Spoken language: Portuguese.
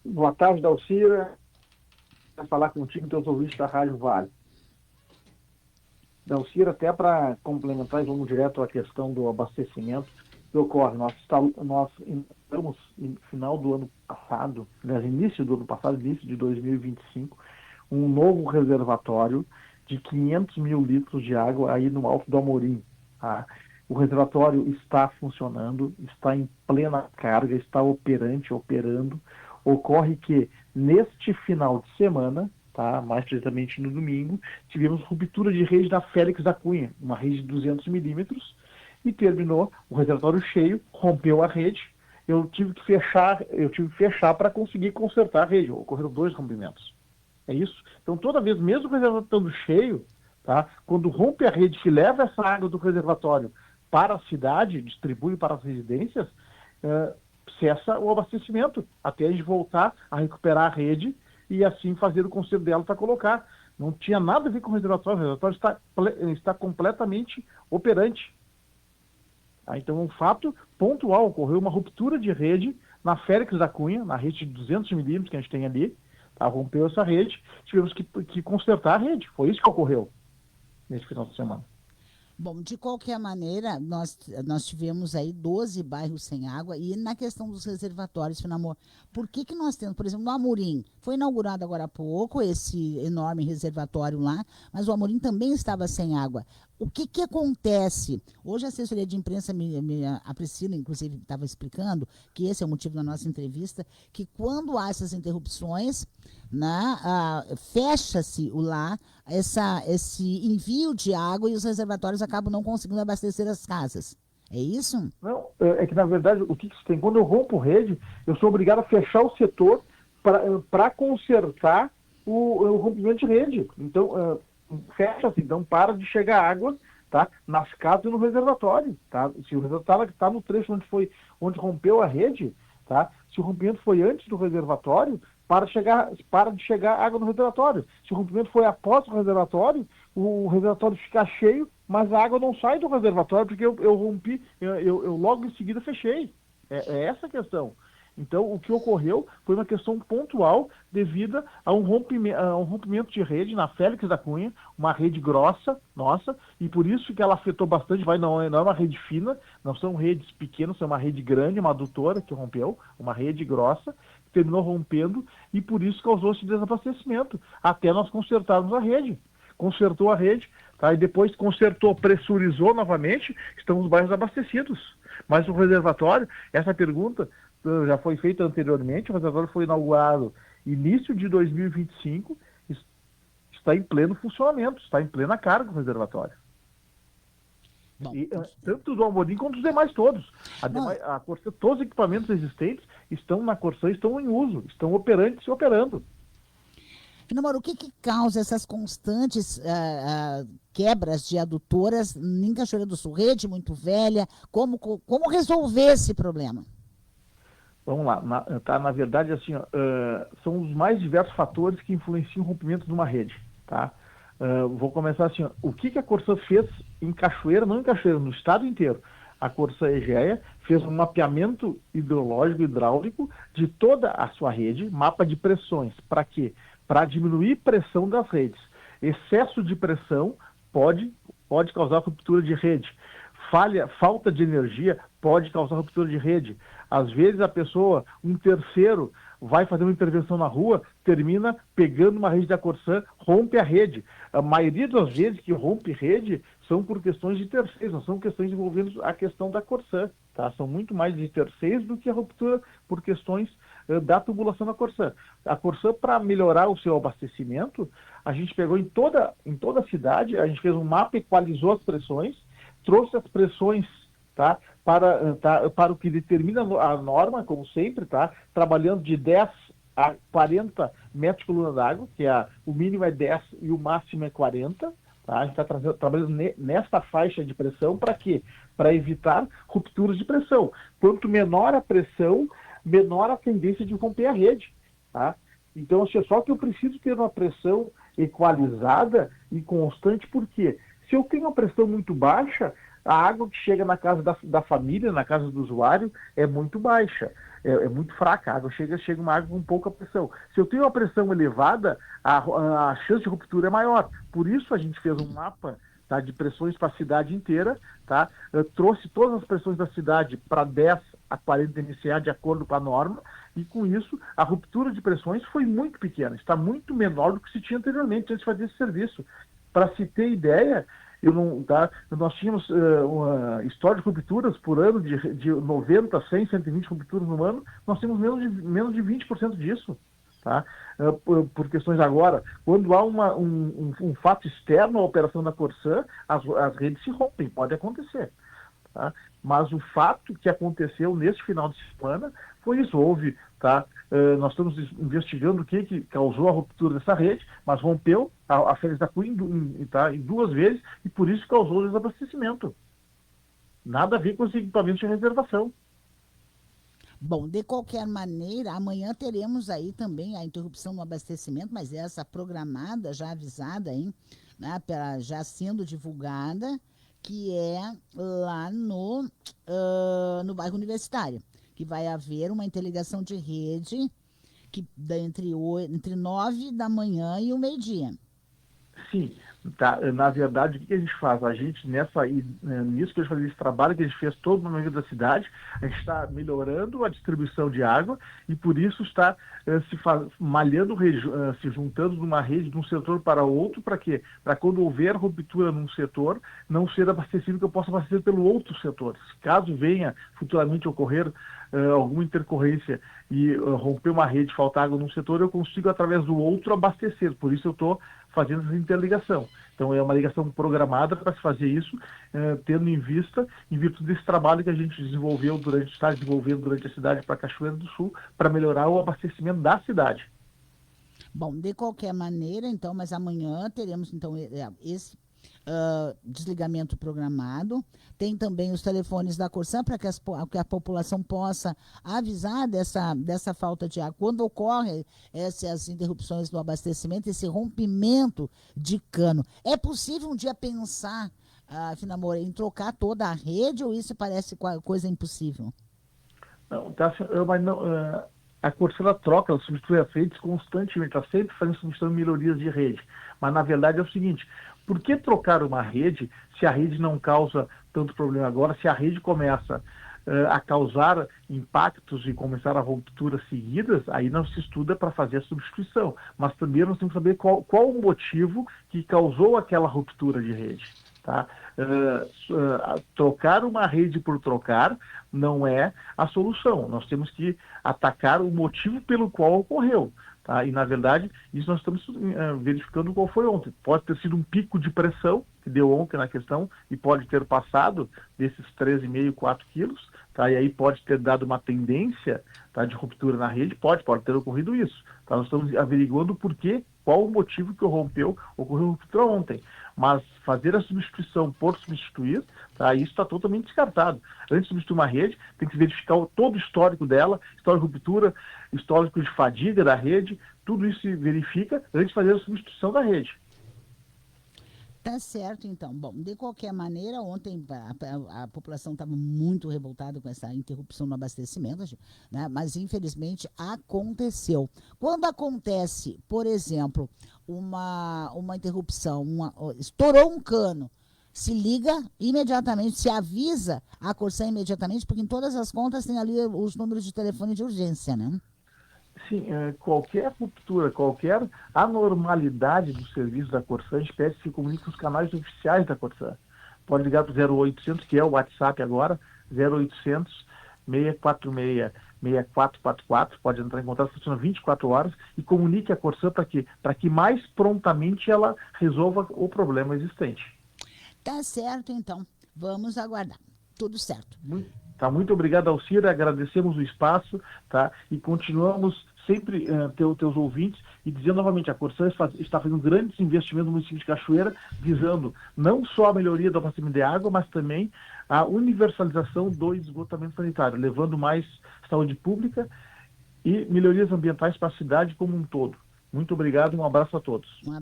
Boa tarde, Dalcira. Vou falar contigo, teus ouvintes da Rádio Vale. Dalcira, até para complementar e vamos direto à questão do abastecimento que ocorre. Nós estamos no final do ano passado, início do ano passado, início de 2025, um novo reservatório de 500 mil litros de água aí no Alto do Amorim. Tá? O reservatório está funcionando, está em plena carga, está operando. Ocorre que neste final de semana, tá, mais precisamente no domingo, tivemos ruptura de rede da Félix da Cunha, uma rede de 200 milímetros, e terminou o reservatório cheio, rompeu a rede. Eu tive que fechar para conseguir consertar a rede. Ocorreram 2 rompimentos. É isso. Então, toda vez, mesmo o reservatório estando cheio, tá, quando rompe a rede que leva essa água do reservatório para a cidade, distribui para as residências, cessa o abastecimento, até a gente voltar a recuperar a rede e assim fazer o conserto dela para colocar. Não tinha nada a ver com o reservatório está completamente operante. Tá? Então, um fato pontual, ocorreu uma ruptura de rede na Félix da Cunha, na rede de 200 milímetros que a gente tem ali, tá? Rompeu essa rede, tivemos que consertar a rede, foi isso que ocorreu nesse final de semana. Bom, de qualquer maneira, nós tivemos aí 12 bairros sem água e na questão dos reservatórios, Finamor, por que nós temos, por exemplo, no Amorim, foi inaugurado agora há pouco esse enorme reservatório lá, mas o Amorim também estava sem água. O que acontece? Hoje a assessoria de imprensa, a Priscila, inclusive, estava explicando que esse é o motivo da nossa entrevista, que quando há essas interrupções, né, fecha-se lá esse envio de água e os reservatórios acabam não conseguindo abastecer as casas. É isso? Não, é que na verdade o que se tem? Quando eu rompo rede, eu sou obrigado a fechar o setor para consertar o rompimento de rede. Então, fecha-se, então para de chegar água, tá, nas casas e no reservatório. Tá? Se o reservatório está no trecho onde rompeu a rede, tá? Se o rompimento foi antes do reservatório, para de chegar água no reservatório. Se o rompimento foi após o reservatório fica cheio, mas a água não sai do reservatório porque eu rompi, eu logo em seguida fechei. É essa a questão. Então, o que ocorreu foi uma questão pontual devido a um rompimento de rede na Félix da Cunha, uma rede grossa, nossa, e por isso que ela afetou bastante, não é uma rede fina, não são redes pequenas, é uma rede grande, uma adutora que rompeu, uma rede grossa, que terminou rompendo, e por isso causou esse desabastecimento, até nós consertarmos a rede. Consertou a rede, tá? E depois consertou, pressurizou novamente, estamos bairros abastecidos. Mas o reservatório, essa pergunta já foi feita anteriormente, o reservatório foi inaugurado início de 2025, está em pleno funcionamento, está em plena carga o reservatório. Bom, E, tanto do Amorim quanto dos demais todos. não, A Corsã, todos os equipamentos existentes estão na Corsã, estão em uso, estão operantes e operando. Finamor, o que causa essas constantes quebras de adutoras em Cachoeira do Sul? Rede muito velha, como resolver esse problema? Vamos lá, na verdade, assim, são os mais diversos fatores que influenciam o rompimento de uma rede, tá? Vou começar assim, o que a Corsã fez em Cachoeira, não em Cachoeira, no estado inteiro. A Corsã Egea fez um mapeamento hidrológico, hidráulico de toda a sua rede, mapa de pressões. Para quê? Para diminuir pressão das redes. Excesso de pressão pode causar ruptura de rede. Falta de energia pode causar ruptura de rede. Às vezes a pessoa, um terceiro, vai fazer uma intervenção na rua, termina pegando uma rede da Corsã, rompe a rede. A maioria das vezes que rompe rede são por questões de terceiros, não são questões envolvendo a questão da Corsã. Tá? São muito mais de terceiros do que a ruptura por questões da tubulação da Corsã. A Corsã, para melhorar o seu abastecimento, a gente pegou em toda a cidade, a gente fez um mapa, equalizou as pressões, trouxe as pressões, tá, para o que determina a norma, como sempre, tá, trabalhando de 10 a 40 metros por coluna d'água, que o mínimo é 10 e o máximo é 40. Tá? A gente está trabalhando nesta faixa de pressão para quê? Para evitar rupturas de pressão. Quanto menor a pressão, menor a tendência de romper a rede. Tá? Então, só que eu preciso ter uma pressão equalizada e constante, por quê? Se eu tenho uma pressão muito baixa, a água que chega na casa da família, na casa do usuário, é muito baixa. é muito fraca, a água chega uma água com pouca pressão. Se eu tenho uma pressão elevada, a chance de ruptura é maior. Por isso a gente fez um mapa, tá, de pressões para a cidade inteira, tá? Trouxe todas as pressões da cidade para 10 a 40 MCA de acordo com a norma, e com isso a ruptura de pressões foi muito pequena, está muito menor do que se tinha anteriormente antes de fazer esse serviço. Para se ter ideia, nós tínhamos uma história de rupturas por ano de 90, 100, 120 rupturas no ano, nós temos menos de 20% disso. Tá? Por questões agora, quando há um fato externo à operação da Corsã, as redes se rompem, pode acontecer. Tá? Mas o fato que aconteceu neste final de semana foi isso, houve, tá? Nós estamos investigando o que causou a ruptura dessa rede, mas rompeu a Félix da Cunha em 2 vezes e por isso causou o desabastecimento. Nada a ver com os equipamentos de reservação. Bom, de qualquer maneira, amanhã teremos aí também a interrupção no abastecimento, mas essa programada, já avisada, hein, né, já sendo divulgada, que é lá no bairro Universitário, que vai haver uma interligação de rede entre 9 da manhã e o meio-dia. Sim, tá. Na verdade, o que a gente faz? A gente, nisso que a gente faz, esse trabalho que a gente fez todo no meio da cidade, a gente está melhorando a distribuição de água e por isso está malhando, se juntando numa rede de um setor para outro, para quê? Para quando houver ruptura num setor, não ser abastecido, que eu possa abastecer pelo outro setor. Caso venha futuramente ocorrer alguma intercorrência e romper uma rede, faltar água num setor, eu consigo, através do outro, abastecer. Por isso eu estou fazendo essa interligação. Então, é uma ligação programada para se fazer isso, tendo em vista, em virtude desse trabalho que a gente está desenvolvendo durante a cidade para Cachoeira do Sul, para melhorar o abastecimento da cidade. Bom, de qualquer maneira, então, mas amanhã teremos, então, esse desligamento programado. Tem também os telefones da Corsã para que a população possa avisar dessa falta de água. Quando ocorrem essas interrupções no abastecimento, esse rompimento de cano, é possível um dia pensar, Finamor, em trocar toda a rede ou isso parece coisa impossível? Não, mas não, a Corsã ela substitui as redes constantemente, está sempre fazendo substituição de melhorias de rede. Mas na verdade é o seguinte: por que trocar uma rede se a rede não causa tanto problema agora, se a rede começa a causar impactos e começar a rupturas seguidas, aí não se estuda para fazer a substituição. Mas também nós temos que saber qual o motivo que causou aquela ruptura de rede. Tá? Trocar uma rede por trocar não é a solução. Nós temos que atacar o motivo pelo qual ocorreu. Tá? E, na verdade, isso nós estamos verificando qual foi ontem. Pode ter sido um pico de pressão que deu ontem na questão e pode ter passado desses 13,5, 4 quilos, tá? E aí pode ter dado uma tendência, tá, de ruptura na rede, pode ter ocorrido isso. Tá? Nós estamos averiguando por quê, qual o motivo que ocorreu ruptura ontem. Mas fazer a substituição por substituir, tá, isso está totalmente descartado. Antes de substituir uma rede, tem que verificar todo o histórico dela, histórico de ruptura, histórico de fadiga da rede, tudo isso se verifica antes de fazer a substituição da rede. Tá certo, então. Bom, de qualquer maneira, ontem a população estava muito revoltada com essa interrupção no abastecimento, né? Mas infelizmente aconteceu. Quando acontece, por exemplo, uma interrupção, estourou um cano, se liga imediatamente, se avisa a Corsã imediatamente, porque em todas as contas tem ali os números de telefone de urgência, né? Sim, qualquer ruptura, qualquer anormalidade do serviço da Corsã, a gente pede que se comunique com os canais oficiais da Corsã. Pode ligar para o 0800, que é o WhatsApp agora, 0800 646 6444, pode entrar em contato, funciona 24 horas, e comunique a Corsã para que mais prontamente ela resolva o problema existente. Tá certo, então. Vamos aguardar. Tudo certo. Muito obrigado, Alcira, agradecemos o espaço, tá? E continuamos sempre teus ouvintes e dizendo novamente, a Corsã está fazendo grandes investimentos no município de Cachoeira, visando não só a melhoria do abastecimento de água, mas também a universalização do esgotamento sanitário, levando mais saúde pública e melhorias ambientais para a cidade como um todo. Muito obrigado e um abraço a todos.